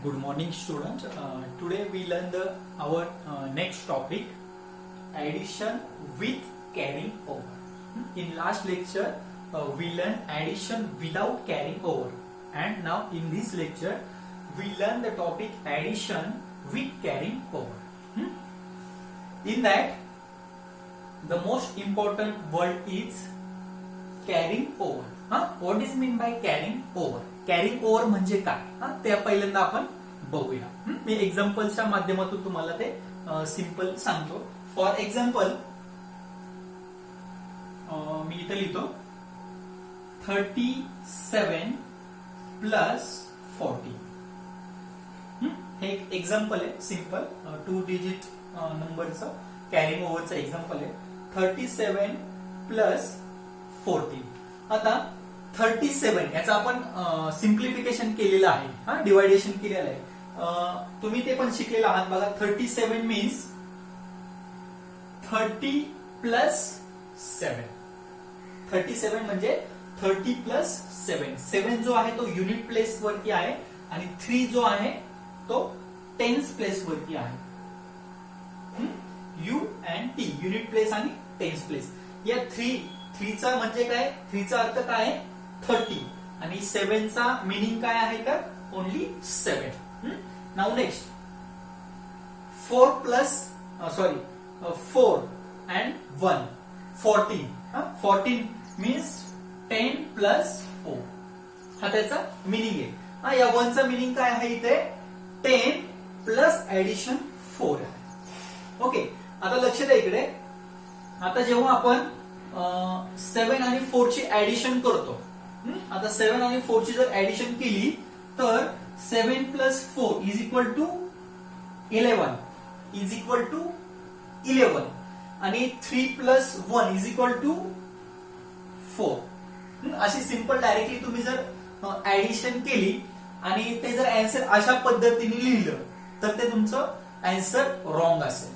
Good morning, students. Today we learn our next topic, addition with carrying over. In last lecture, we learned addition without carrying over, and now in this lecture, we learn the topic addition with carrying over. In that, the most important word is carrying over. What is mean by carrying over? Carrying over म्हणजे काय ते पहिल्यांदा आपण बघूया. मी एक्झाम्पलच्या माध्यमातून तुम्हाला ते simple सांगतो. फॉर एक्झाम्पल मी इथे लिहितो 37 प्लस 40. हे एक एक्झाम्पल आहे सिंपल 2 डिजिट नंबरचं कॅरिंग ओव्हरचं एक्झाम्पल आहे. 37 प्लस 40. आता 37 याचा आपण सिम्प्लिफिकेशन केलेलं आहे, डिवायडेशन केलेलं आहे. तुम्ही ते पण शिकलेलं आहात बघा. 37 मीन्स 30 प्लस 7. 37 म्हणजे 30 प्लस 7. 7 जो आहे तो युनिट प्लेस वरती आहे आणि 3 जो आहे तो टेन्स प्लेस वरती आहे. You and T unit place आणि टेन्स प्लेस. या 3चा म्हणजे काय? 3चा अर्थ काय आहे? 30 आणि 7चा मिनिंग काय आहे का? Only 7. Now next 4 plus 4 and 1 14. 14 means 10 plus 4. हा त्याचा मिनिंग आहे. या 1चा मिनिंग काय आहे? इथे 10 प्लस ऍडिशन 4 आहे. ओके, आता लक्ष द्या इकडे. आता जेव्हा आपण 7 आणि 4 ची ऍडिशन करतो, आता 7 आणि 4 ची जर ऍडिशन केली तर 7 प्लस 4 इज इक्वल टू 11 आणि 3 प्लस 1 इज इक्वल टू 4. अशी सिंपल डायरेक्टली तुम्ही जर ऍडिशन केली आणि ते जर अँसर अशा पद्धतीने लिहिलं तर ते तुमचं अँसर रॉंग असेल.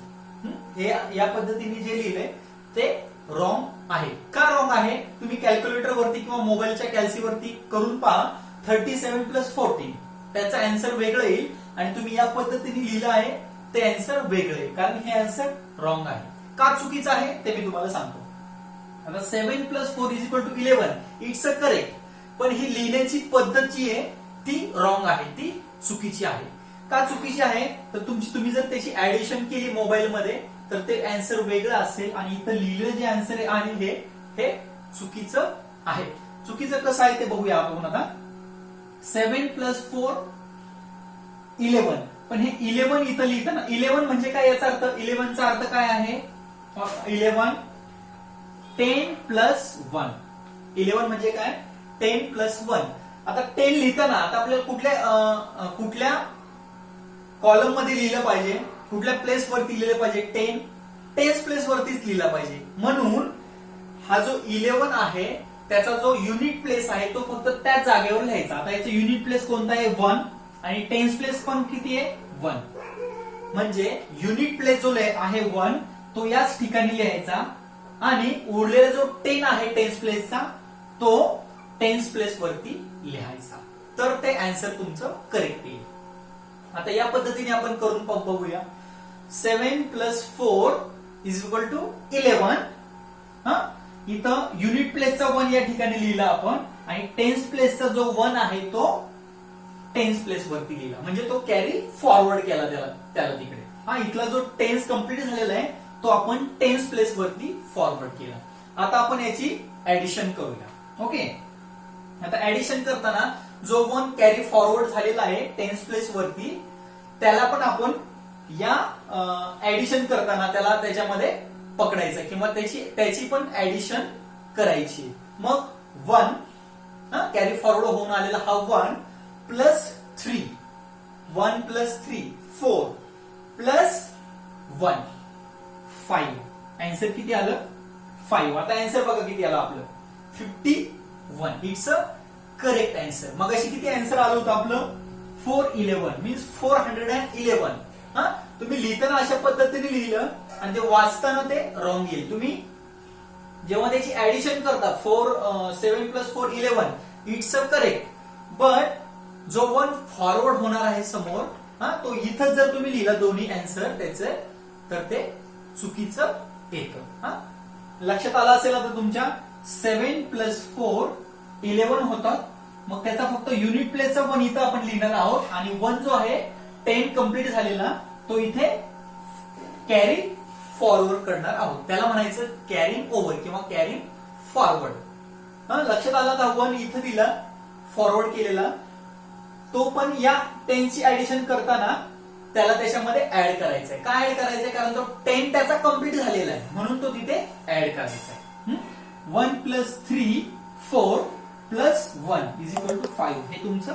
हे या पद्धतीने जे लिहिलंय ते रॉंग आहे. का रॉंग आहे? तुम्ही कॅल्क्युलेटर वरती किंवा मोबाईलच्या कॅल्सीवरती करून पहा. 37 प्लस 14 त्याचा अँसर वेगळं येईल आणि तुम्ही या पद्धतीने लिहिलं आहे ते अँसर वेगळं येईल, कारण हे अँसर रॉंग आहे. का चुकीचं आहे ते मी तुम्हाला सांगतो. आता 7 plus 4 is equal to 11 it's a correct, पण ही लिहिण्याची पद्धत जी आहे ती रॉंग आहे, ती चुकीची आहे. का चुकीची आहे? तर तुम्ही जर त्याची ऍडिशन केली मोबाईलमध्ये तर ते अँसर वेगळं असेल आणि इथं लिहिलं जे अँसर आहे हे चुकीचं आहे. चुकीचं कसं आहे ते बघूया आपण. आता 7 प्लस 4 11, पण हे 11 इथं लिहितं ना. 11 म्हणजे काय? याचा अर्थ 11 चा अर्थ काय आहे? 11 10 प्लस 1. 11 म्हणजे काय? 10 प्लस 1. आता 10 लिहिताना आता आपल्याला कुठल्या कॉलम मध्ये लिहिलं पाहिजे, कुठल्या प्लेस वरती लिहिलं पाहिजे? टेन्स प्लेस वरतीच लिहिला पाहिजे. म्हणून हा जो 11 आहे त्याचा जो युनिट प्लेस आहे तो फक्त त्याच जागेवर लिहायचा. आता याचा युनिट प्लेस कोणता आहे? 1 आणि टेन्स प्लेस पण किती आहे? 1. म्हणजे युनिट प्लेस जो आहे 1 तो याच ठिकाणी लिहायचा आणि उरलेला जो 10 आहे टेन्स प्लेसचा तो टेन्स प्लेस वरती लिहायचा, तर ते अँसर तुमचं करेक्ट येईल. आता या पद्धतीने आपण करून बघूया. 7 प्लस 4 इज इक्वल टू 11. इथं युनिट प्लेसचा 1 या ठिकाणी लिहिला आपण आणि टेन्स प्लेसचा जो 1 आहे तो टेन्स प्लेस वरती लिहिला, म्हणजे तो कॅरी फॉरवर्ड केला त्याला तिकडे. इथला जो टेन्स कम्प्लीट झालेला आहे तो आपण टेन्स प्लेस वरती फॉरवर्ड केला. आता आपण याची ऍडिशन करूया. ओके, आता ऍडिशन करताना जो 1 कॅरी फॉरवर्ड झालेला आहे टेन्स प्लेस वरती त्याला पण आपण या ऍडिशन करताना त्याला त्याच्यामध्ये पकडायचं किंवा त्याची पण ऍडिशन करायची. मग 1 कॅरी फॉरवर्ड होऊन आलेला हा 1 प्लस 3, 1 प्लस 3 4 प्लस 1 5. अँसर किती आलं? 5. आता अँसर बघा किती आलं आपलं? 51. It's a correct answer. मग अशी किती अँसर आलं होतं आपलं? 411 मीन्स 411. तुम्ही लिहिताना अशा पद्धतीने लिहिलं आणि ते वाचताना ते रॉंग येईल. तुम्ही जेव्हा त्याची ऍडिशन करता 7 plus 4 11 it's a correct, but जो 1 फॉरवर्ड होणार आहे समोर, तो इथं जर तुम्ही लिहिला दोन्ही आन्सर त्याचे, तर ते चुकीचं येतं. लक्षात आलं असेल आता तुमच्या. 7 प्लस 4 11 होतात. मग त्याचा फक्त युनिट प्लेसचा 1 इथं आपण लिहिणार आहोत आणि 1 जो आहे 10 कंप्लीट झालेला तो इथे कॅरी फॉरवर्ड करणार आहोत. त्याला म्हणायचं कॅरिंग ओव्हर किंवा कॅरिंग फॉरवर्ड. लक्षात आला आता 1 इथं दिला फॉरवर्ड केलेला, तो पण या 10 ची ऍडिशन करताना त्याला त्याच्यामध्ये ऍड करायचंय. काय ऍड करायचंय? कारण तो 10 त्याचा कंप्लीट झालेला आहे म्हणून तो तिथे ऍड करायचा आहे. 1 plus 3 4 plus 1 is equal to 5 हे तुमचं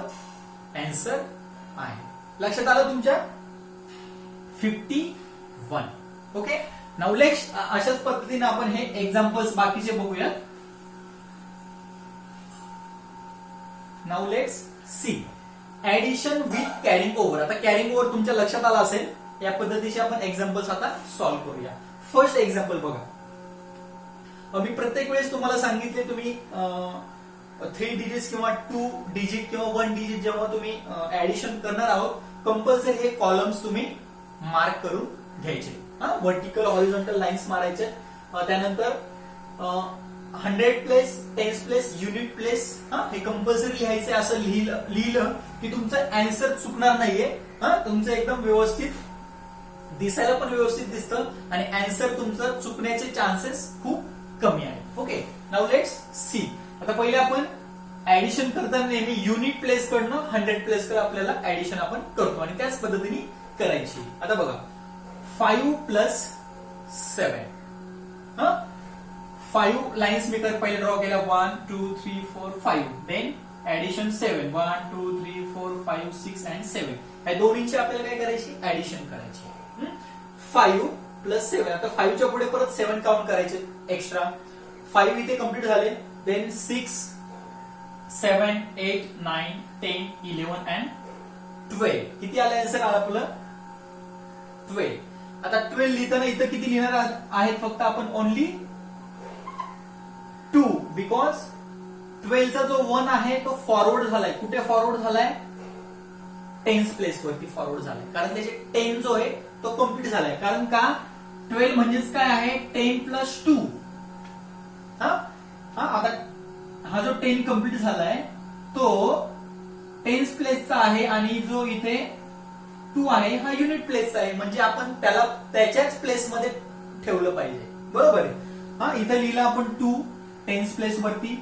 आन्सर आहे. लक्षात आलं तुमच्या? 51. ओके. नाउ नेक्स्ट अशाच पद्धतीने आपण हे एक्झाम्पल्स बाकीचे बघूया. Now let's see addition with carrying over. आता कॅरिंग ओव्हर तुमच्या लक्षात आला असेल. या पद्धतीचे आपण एक्झाम्पल्स आता सॉल्व्ह करूया. फर्स्ट एक्झाम्पल बघा. मी प्रत्येक वेळेस तुम्हाला सांगितले तुम्ही 3 डिजिट किंवा 2 डिजिट किंवा 1 डिजिट जेव्हा तुम्ही ऍडिशन करणार आहोत कंपल्सरी हे कॉलम्स तुम्ही मार्क करून घ्यायचे. व्हर्टिकल हॉरिझॉन्टल लाईन्स मारायचे. त्यानंतर 100 प्लेस 10 प्लेस युनिट प्लेस हे कंपल्सरी लिहायचे. असं लिहिलं की तुमचं आन्सर चुकणार नाहीये. तुमचं एकदम व्यवस्थित दिसायला पण व्यवस्थित दिसतं आणि आन्सर तुमचं चुकण्याचे चान्सेस खूप कमी आहेत. ओके. Now let's see. आता पहिले आपण ऍडिशन करताना नेहमी युनिट प्लेस कडनं 100 प्लेस कडे आपल्याला ऍडिशन आपण करतो आणि त्याच पद्धतीने करायची. आता बघा 5 प्लस 7. 5 लाईन्स मी पहिले ड्रॉ केल्या 1 2 3 4 5. Then addition 7 1 2 3 4 5 6 and 7. या दोन्हींची आपल्याला काय करायची? ऍडिशन करायची. 5 प्लस 7. आता 5 च्या पुढे परत 7 काउंट करायचे एक्स्ट्रा. 5 इथे कम्प्लीट झाले. Then 6 7 8 9 10 11 and 12. किती आलं आन्सर आपलं? 12. आता 12 लिहिताना इथं किती लिहिणार आहेत? फक्त आपण ओनली 2 बिकॉज 12 चा जो 1 आहे तो फॉरवर्ड झालाय. कुठे फॉरवर्ड झालाय? 10th प्लेस वरती फॉरवर्ड झालाय. कारण त्याचे 10 जो आहे तो कम्प्लीट झालाय. कारण का? 12 म्हणजेच काय आहे? 10 प्लस 2. आता हा जो 10 कम्प्लीट झालाय तो 10th प्लेसचा आहे आणि जो इथे 2 आहे हा युनिट प्लेसचा आहे. म्हणजे आपण त्याला त्याच्याच प्लेस मध्ये ठेवलं पाहिजे. बरोबर आहे. इथे लिहिलं आपण 2 10th प्लेस वरती,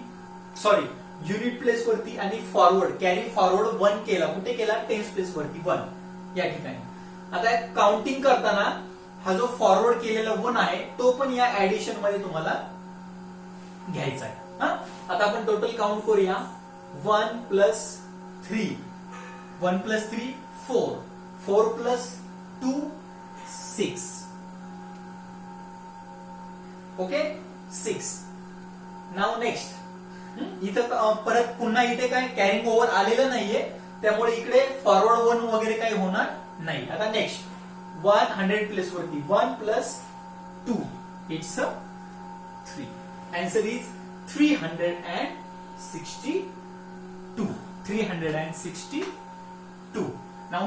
सॉरी युनिट प्लेस वरती आणि फॉरवर्ड कॅरी फॉरवर्ड 1 केला. कुठे केला? 10th प्लेस वरती 1 या ठिकाणी. आता काउंटिंग करताना हा जो फॉरवर्ड केलेला 1 आहे तो पण या ऍडिशन मध्ये तुम्हाला घ्यायचा आहे. आता आपण टोटल काउंट करूया. 1 plus 3 1 plus 3 4 4 plus 2 6. Okay 6. Now next इथं परत पुन्हा इथे काय कॅरिंग ओव्हर आलेलं नाहीये त्यामुळे इकडे फॉरवर्ड 1 वगैरे काही होणार नाही. आता नेक्स्ट 100 प्लेस वरती 1 plus 2 it's 3. Answer is 362. 362. Now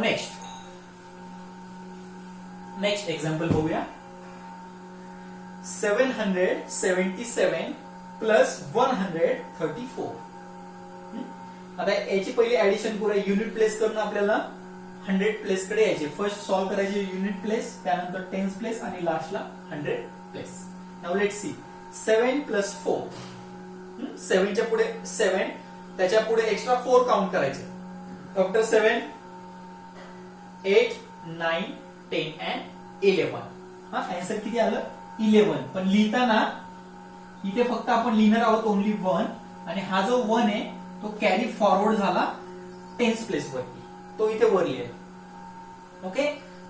next example बघूया. 777 प्लस 134. आता याची पहिली ऍडिशन करूया. युनिट प्लेस करून आपल्याला 100 प्लेस कडे यायचे. फर्स्ट सॉल्व्ह करायचे युनिट प्लेस, त्यानंतर 10th प्लेस आणि लास्टला 100 place. Now let's see. 7 plus 4. 7 च्या पुढे 7 त्याच्या पुढे एक्स्ट्रा 4 काउंट करायचे. After 7 8 9 10 and 11. आन्सर किती आलं? 11. पण लिहिताना इथे फक्त आपण लिहिणार आहोत ओनली 1 आणि हा जो 1 आहे तो कॅरी फॉरवर्ड झाला 10th प्लेस वरती. तो इथे वर लिहिला. ओके.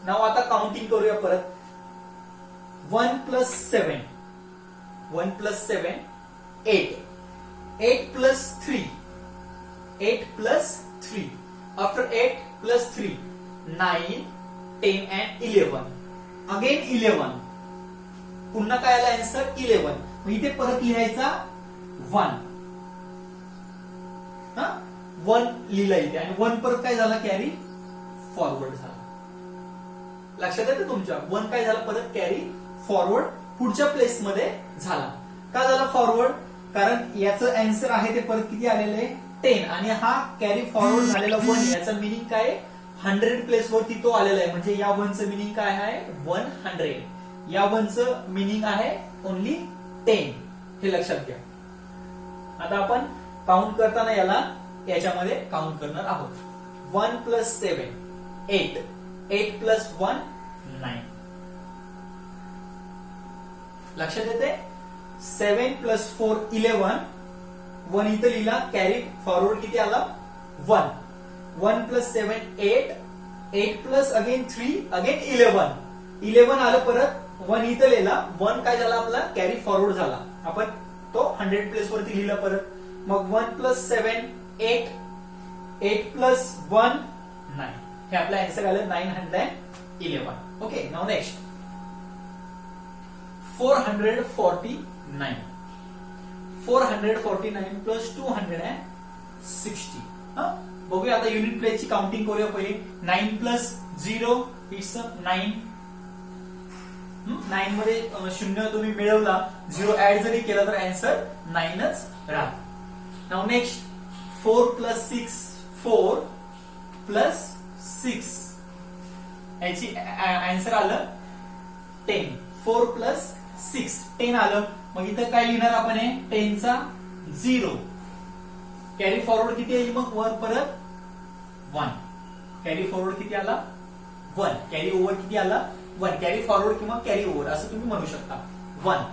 नाव आता काउंटिंग करूया परत. 1 plus 7 1 plus 7 8 8 plus 3 8 plus 3. After 8 plus 3 9 10 and 11. Again 11. पुन्हा काय आला आन्सर? 11. इथे परत लिहायचा 1. 1 लिहिला इथे आणि 1 परत काय झाला कॅरी फॉरवर्ड झाला. लक्षात येतं तुमच्या 1 काय झाला परत कॅरी फॉरवर्ड पुढच्या प्लेस मध्ये झाला. का झाला फॉरवर्ड? कारण याचं आन्सर आहे ते परत किती आलेलं आहे 10 आणि हा कॅरी फॉरवर्ड झालेला 1 याचा मिनिंग काय 100 प्लेस वरती तो आलेला आहे म्हणजे या 1 चं मिनिंग काय आहे 100. या 1 चं मिनिंग आहे ओनली 10. हे लक्षात घ्या. आता आपण काउंट करताना याच्यामध्ये काउंट करणार आहोत. 1 प्लस 7 8 8 प्लस 1 9. लक्षात येते 7 प्लस 4 11 1 इथं लिहिला कॅरी फॉरवर्ड किती आला 1. 1 प्लस 7 8 8 प्लस अगेन 3 अगेन 11 11 आलं परत 1 इथं लिहिला 1 काय झाला आपला कॅरी फॉरवर्ड झाला. आपण तो 100 प्लेस वरती लिहिला परत. मग 1 प्लस 7 8 8 प्लस 1 9. हे आपलं आन्सर आलं 911. Okay now next 449 449 plus 260. बघूया आता युनिट प्लेसची काउंटिंग करूया पहिले. 9 प्लस 0 इट्स 9. 9 मध्ये शून्य तुम्ही मिळवला 0 ऍड जरी केला तर आन्सर 9च राहतो. नाउ नेक्स्ट 4 प्लस 6 4 प्लस 6 याची आन्सर आलं 10. 4 प्लस 6 10 आलं. मग इथं काय लिहिणार आपण 10 चा 0 कॅरी फॉरवर्ड किती आहे मग वर परत 1 कॅरी फॉरवर्ड किती आला 1 कॅरी ओव्हर किती आला 1 कॅरी फॉरवर्ड किंवा कॅरी ओव्हर असं तुम्ही म्हणू शकता 1.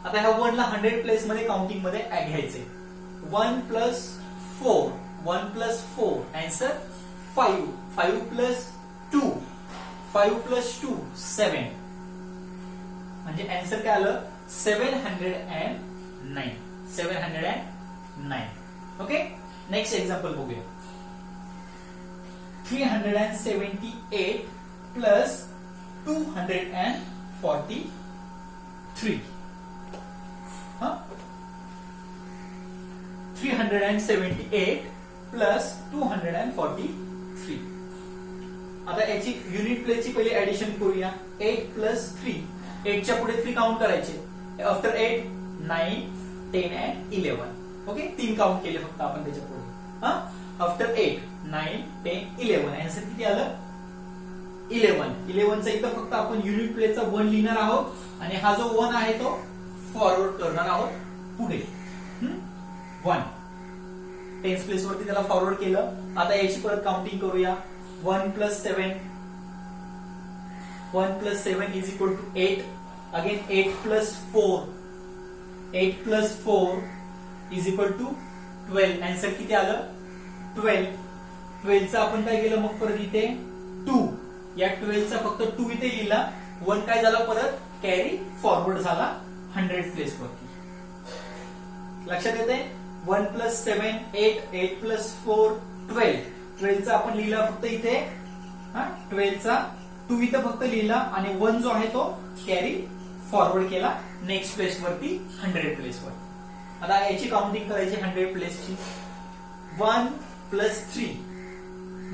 आता ह्या 1 ला 100 प्लेस मध्ये काउंटिंग मध्ये घ्यायचे. 1 plus 4 1 plus 4 answer 5 5 plus 2 5 plus 2 7 म्हणजे आन्सर काय आलं 709. 709. ओके नेक्स्ट एक्झाम्पल बघूया. 378 प्लस 243. 378 प्लस 243. आता याची युनिट प्लेसची पहिली ऍडिशन करूया. 8 प्लस 3 8 च्या पुढे 3 काउंट करायचे. After 8 9 10 and 11. ओके 3 काउंट केले फक्त आपण त्याच्या पुढे. आफ्टर 8 9 10 11 आन्सर किती आलं 11. 11 चा इथं फक्त आपण युनिट प्लेसचा 1 लिहिणार आहोत आणि हा जो 1 आहे तो फॉरवर्ड करणार आहोत पुढे. 1 टेन्स प्लेस वरती त्याला फॉरवर्ड केलं. आता याची परत काउंटिंग करूया. 1 plus 7 1 plus 7 is equal to 8. Again 8 plus 4 8 plus 4 is equal to 12. Answer किती आलं 12. 12 चा आपण काय केलं मग परत इथे 2 या 12 चा फक्त 2 इथे लिहिला. 1 काय झाला परत कॅरी फॉरवर्ड झाला 100 प्लेस वरती. लक्षात येते 1 प्लस 7 8 8 प्लस 4 12. 12 चा आपण लिहिला फक्त इथे 12 चा 2 इथं फक्त लिहिला आणि 1 जो आहे तो कॅरी फॉरवर्ड केला नेक्स्ट प्लेस वरती 100 प्लेस वर. आता याची काउंटिंग करायची 100 प्लेसची. 1 plus 3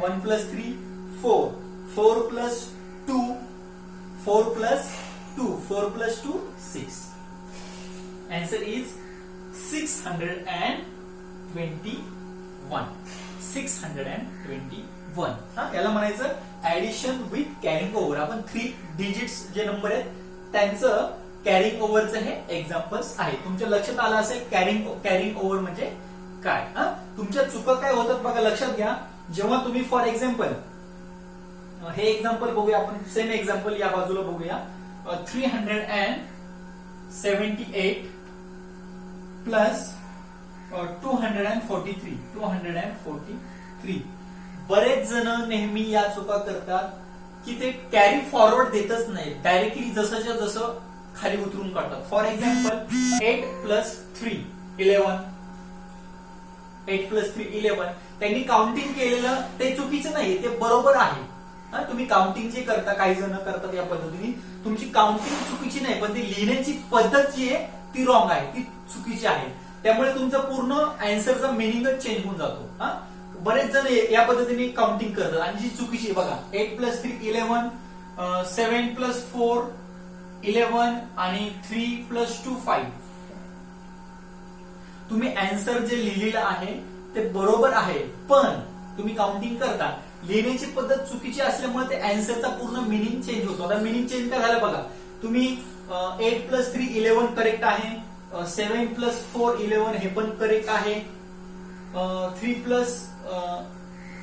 1 plus 3 4 4 plus 2 4 plus 2 4 plus 2 6. Answer is 621. 621. याला म्हणायचं ऍडिशन विथ कॅरिंग ओव्हर. आपण 3 डिजिट्स जे नंबर आहेत त्यांचं कॅरिंग ओव्हरचं हे एक्झाम्पल्स आहे. तुमच्या लक्षात आलं असेल कॅरिंग ओव्हर म्हणजे काय. तुमच्या चुका काय होतात बघा लक्षात घ्या. जेव्हा तुम्ही फॉर एक्झाम्पल हे एक्झाम्पल बघूया आपण. सेम एक्झाम्पल या बाजूला बघूया. 378 प्लस 243. बरेच जण नेहमी या चुका करतात की ते कॅरी फॉरवर्ड देतच नाही. डायरेक्टली जसंच्या जसं खाली उतरून काढतात. For example 8 plus 3 11. 8 प्लस 3 11. त्यांनी काउंटिंग केलेलं ते चुकीचं नाही, ते बरोबर आहे. तुम्ही काउंटिंग जे करता काही जण करतात या पद्धतीने. तुमची काउंटिंग चुकीची नाही पण ती लिहिण्याची पद्धत जी आहे ती रॉंग आहे, ती चुकीची आहे. त्यामुळे तुमचा पूर्ण अँसरचा मिनिंगच चेंज होऊन जातो. हा, बरेच जण या पद्धतीने काउंटिंग करतात आणि जी चुकीची बघा 8 + 3 11, 7 + 4 11 आणि 3 + 2 5. तुम्ही अँसर जे लिहिलेलं आहे ते बरोबर आहे, पण तुम्ही काउंटिंग करता लिहिण्याची पद्धत चुकीची असल्यामुळे ते अँसरचा पूर्ण मिनिंग चेंज होतो. आता मिनिंग चेंज काय झालं बघा, तुम्ही 8 + 3 11 करेक्ट आहे, 7 + 4 11 हे पण करेक्ट आहे, 3 +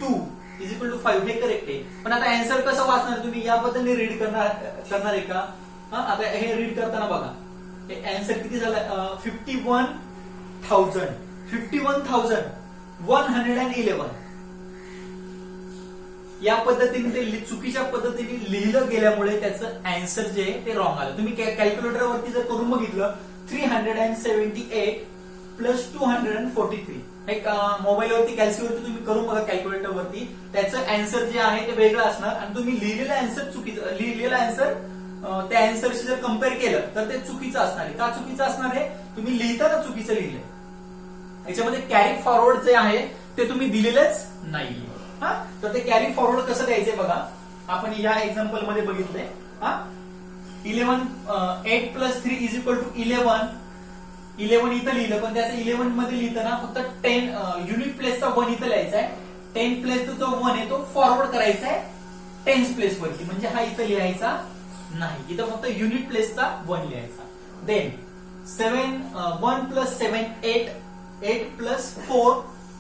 2 = 5 हे करेक्ट आहे. पण आता अँसर कसं वाचणार तुम्ही, या पद्धतीने रीड करणार आहे का? आता हे रीड करताना बघा हे अँसर किती झालं, 51,000 51,111. या पद्धतीने ते चुकीच्या पद्धतीने लिहिलं गेल्यामुळे त्याचं अँसर जे आहे ते रॉंग आलं. तुम्ही कॅल्क्युलेटर वरती जर करून बघितलं 378 + 243, एक मोबाईल वरती कॅल्सीवरती तुम्ही करून बघा कॅल्क्युलेटर वरती, त्याचं अँसर जे आहे ते वेगळं असणार आणि तुम्ही लिहिलेलं अँसर चुकीचं, लिहिलेलं अँसर त्या अँसरशी जर कम्पेअर केलं तर ते चुकीचं असणार आहे. का चुकीचं असणार आहे, तुम्ही लिहिताना चुकीचं लिहिलंय. याच्यामध्ये कॅरी फॉरवर्ड जे आहे ते तुम्ही दिलेलंच नाही. हा, तर ते कॅरी फॉरवर्ड कसं द्यायचंय बघा, आपण या एक्झाम्पल मध्ये बघितलंय. 8 + 3 = 11 इथं लिहिलं, पण त्याचं 11 मध्ये लिहिताना फक्त 10 युनिट प्लेसचा 1 इथं लिहायचा आहे, 10 प्लेसचा जो 1 आहे तो फॉरवर्ड करायचा आहे 10 प्लेस वरती, म्हणजे हा इथं लिहायचा नाही, इथं फक्त युनिट प्लेसचा 1 लिहायचा. देन 1 + 7 8 + 4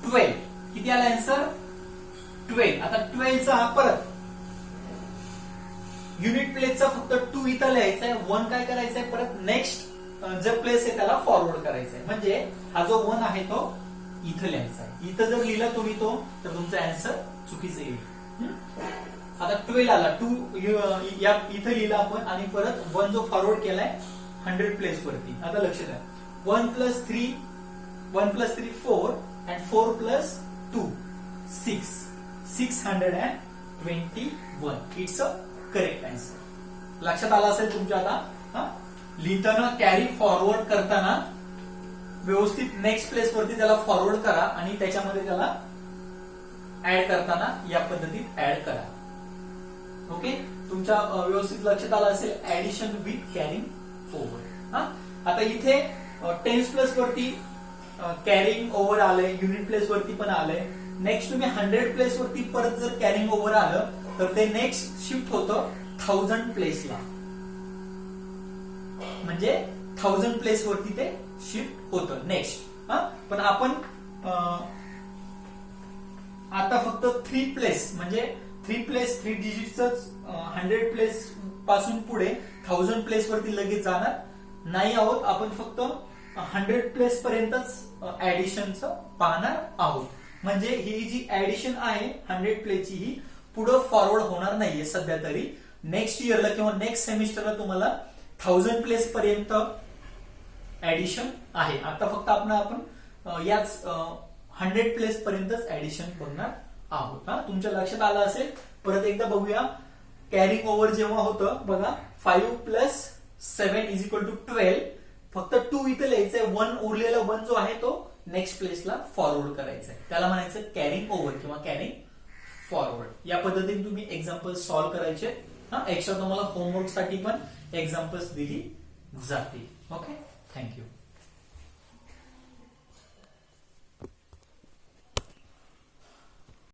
12 किती आला आन्सर 12. आता 12 चा परत युनिट प्लेसचा फक्त 2 इथं लिहायचा आहे, 1 काय करायचा आहे परत नेक्स्ट जो प्लेस आहे त्याला फॉरवर्ड करायचा आहे, म्हणजे हा जो 1 आहे तो इथं लिहायचा आहे. इथं जर लिहिला तुम्ही तो तर तुमचा आन्सर चुकीचं येईल. आता 12 आला, 2 इथं लिहिला आपण आणि परत 1 जो फॉरवर्ड केलाय 100 प्लेस वरती. आता लक्ष द्या 1 + 3 4 and 4 + 2 6 621. It's a correct answer. लक्षात आला असेल तुमच्या आता. लिहिताना कॅरी फॉरवर्ड करताना व्यवस्थित नेक्स्ट प्लेस वरती त्याला फॉरवर्ड करा आणि त्याच्यामध्ये त्याला ऍड करताना या पद्धतीत ऍड करा. ओके, तुमच्या व्यवस्थित लक्षात आलं असेल ऍडिशन विथ कॅरिंग ओव्हर. आता इथे 10 प्लेस वरती कॅरिंग ओव्हर आलंय, युनिट प्लेस वरती पण आलंय. नेक्स्ट तुम्ही 100 प्लेस वरती परत जर कॅरिंग ओव्हर आलं तर ते नेक्स्ट शिफ्ट होतं 1000 प्लेसला, म्हणजे 1000 प्लेस वरती ते शिफ्ट होतं नेक्स्ट. पण आपण आता फक्त 3 प्लेस म्हणजे 3 डिजिटच 100 प्लेस पासून पुढे 1000 प्लेस वरती लगेच जाणार नाही आहोत. आपण फक्त 100 प्लेस पर्यंतच ऍडिशनचं पाहणार आहोत, म्हणजे ही जी ऍडिशन आहे 100 प्लेसची ही पुढे फॉरवर्ड होणार नाहीये सध्या तरी. नेक्स्ट इयरला किंवा नेक्स्ट सेमिस्टरला तुम्हाला 1000 प्लेस पर्यंत ऍडिशन आहे. आता फक्त आपण याच 100 प्लेस पर्यंतच ऍडिशन करणार आहोत. तुमच्या लक्षात आलं असेल. परत एकदा बघूया कॅरिंग ओव्हर जेव्हा होतं बघा 5 + 7 = 12, फक्त 2 इथे लिहायचंय, 1 उरलेला 1 जो आहे तो नेक्स्ट प्लेसला फॉरवर्ड करायचा आहे, त्याला म्हणायचं कॅरिंग ओव्हर किंवा कॅरिंग फॉरवर्ड. या पद्धतीने तुम्ही एक्झाम्पल सॉल्व्ह करायचे. एक्स्ट्रा तुम्हाला होमवर्क साठी पण एक्झाम्पल्स दिली जातील. Okay, thank you.